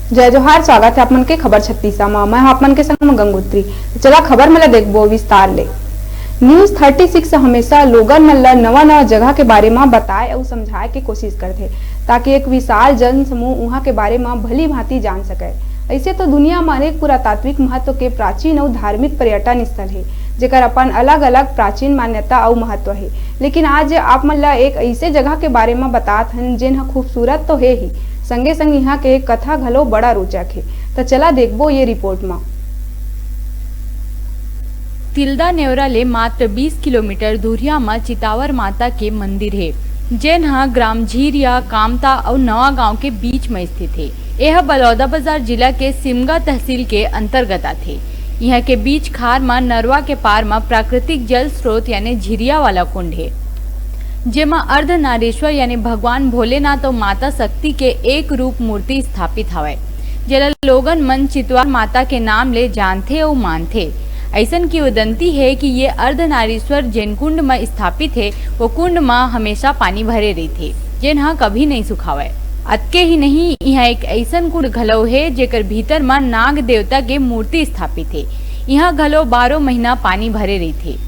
जय जोहार। स्वागत है आपमन के खबर 36 में। मैं आपमन के संग में गंगोत्री। चला खबर में देखबो विस्तार ले। न्यूज 36 हमेशा लोगन मन ला नवा जगह के बारे में बताए और समझाए के कोशिश करथे ताकि एक विशाल जन समूह वहाँ के बारे में भली भांति जान सके। ऐसे तो दुनिया में अनेक पुरातात्विक महत्व के प्राचीन और धार्मिक पर्यटन स्थल है जेकर अपन अलग अलग प्राचीन मान्यता और महत्व है। लेकिन आज आप मन ला एक ऐसे जगह के बारे में बतात हन जेन ह खूबसूरत तो है ही संगे संग यहाँ के कथा घलो बड़ा रोचक है। तो चला देखबो ये रिपोर्ट में। तिल्दा नेवरा ले मात्र 20 किलोमीटर दूरिया में चितावर माता के मंदिर है जेन हा ग्राम झीरिया कामता और नवा गांव के बीच में स्थित है। यह बलौदाबाजार जिला के सिमगा तहसील के अंतर्गत आथे। यहाँ के बीच खार में नरवा के पार में प्राकृतिक जल स्रोत यानी झीरिया वाला कुंड है जेमा अर्धनारीश्वर यानी भगवान भोलेनाथ और माता शक्ति के एक रूप मूर्ति स्थापित हवय जेला लोगन मन चितवार माता के नाम ले जानथे और मानथे। ऐसन की उदंती है कि ये अर्धनारीश्वर जेन कुंड में स्थापित है वो कुंड में हमेशा पानी भरे रहथे जेन हा कभी नहीं सुखावय। अतके ही नहीं, यहाँ एक ऐसन कुंड घलो है जेकर भीतर में नाग देवता के मूर्ति स्थापित है। यहाँ घलो 12 महीना पानी भरे रहथे।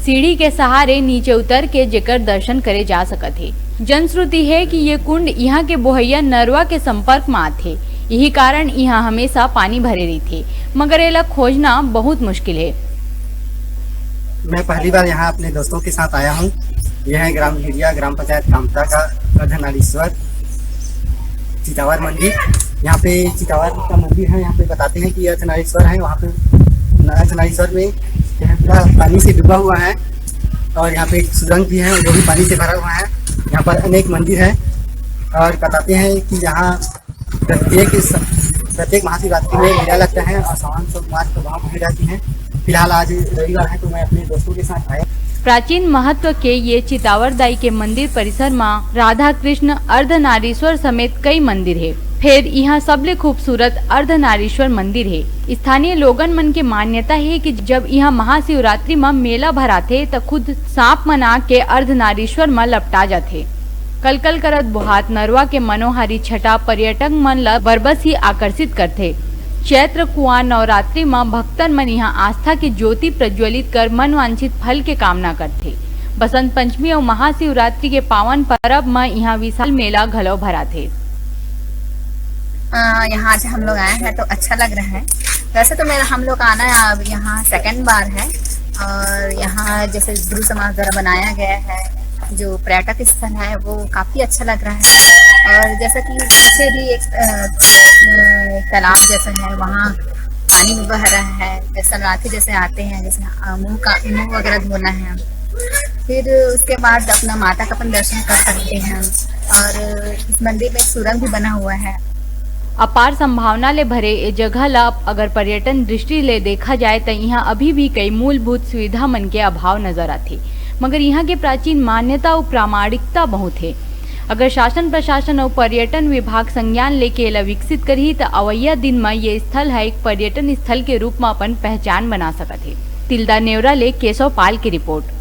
सीढ़ी के सहारे नीचे उतर के जेकर दर्शन करे जा सकत है। जनश्रुति है कि ये कुंड यहाँ के बोहैया नरवा के संपर्क में आथे, यही कारण यहाँ हमेशा पानी भरे रहथे, मगर एला खोजना बहुत मुश्किल है। मैं पहली बार यहाँ अपने दोस्तों के साथ आया हूँ। यह है ग्राम झीरिया ग्राम पंचायत कामता का अर्धनारीश्वर चितावर मंदिर। यहाँ पे चितावर का मंदिर है। यहाँ पे बताते हैं कि अर्धनारीश्वर है। वहाँ पे अर्धनारीश्वर में पूरा पानी से डूबा हुआ है और यहाँ पे एक सुरंग भी है जो भी पानी से भरा हुआ है। यहाँ पर अनेक मंदिर है और बताते हैं कि यहाँ प्रत्येक महाशिवरात्रि में मेला लगता है और सावन सोमवार को वहाँ भीड़ रहती है। फिलहाल आज रविवार है तो मैं अपने दोस्तों के साथ आया। प्राचीन महत्व के ये चितावर दाई के मंदिर परिसर में राधा कृष्ण अर्धनारीश्वर समेत कई मंदिर है। फिर यहाँ सबले खूबसूरत अर्धनारीश्वर मंदिर है। स्थानीय लोगन मन के मान्यता है कि जब यहाँ महाशिवरात्रि में मेला भराथे तो खुद सांप मना के अर्धनारीश्वर में लपटा जाते। कलकल करत बुहात नरवा के मनोहारी छटा पर्यटक मन ला बरबस ही आकर्षित करते। चैत्र कुआं नवरात्रि में भक्तन मन यहाँ आस्था की ज्योति प्रज्वलित कर मनवांछित फल के कामना करते। बसंत पंचमी और महाशिवरात्रि के पावन पर्व में यहाँ विशाल मेला घलो भराथे। यहाँ आज हम लोग आए हैं तो अच्छा लग रहा है। वैसे तो मेरा हम लोग आना अब यहाँ सेकंड बार है और यहाँ जैसे गुरु समाज द्वारा बनाया गया है जो पर्यटक स्थल है वो काफी अच्छा लग रहा है। और जैसा कि पीछे भी एक तालाब जैसा है, वहाँ पानी भी बह रहा है। जैसे रात्रि जैसे आते हैं, जैसे मुँह वगैरह धोना है, फिर उसके बाद अपना माता का अपन दर्शन कर सकते हैं। और इस मंदिर में सुरंग भी बना हुआ है। अपार संभावना ले भरे ये जगह ला अगर पर्यटन दृष्टि ले देखा जाए तो यहाँ अभी भी कई मूलभूत सुविधा मन के अभाव नजर आते, मगर यहाँ के प्राचीन मान्यता और प्रामाणिकता बहुत है। अगर शासन प्रशासन और पर्यटन विभाग संज्ञान लेके एला विकसित करही तो अवैया दिन में ये स्थल है एक पर्यटन स्थल के रूप में अपन पहचान बना सकत है। तिल्दा नेवरा ले केशव पाल की रिपोर्ट।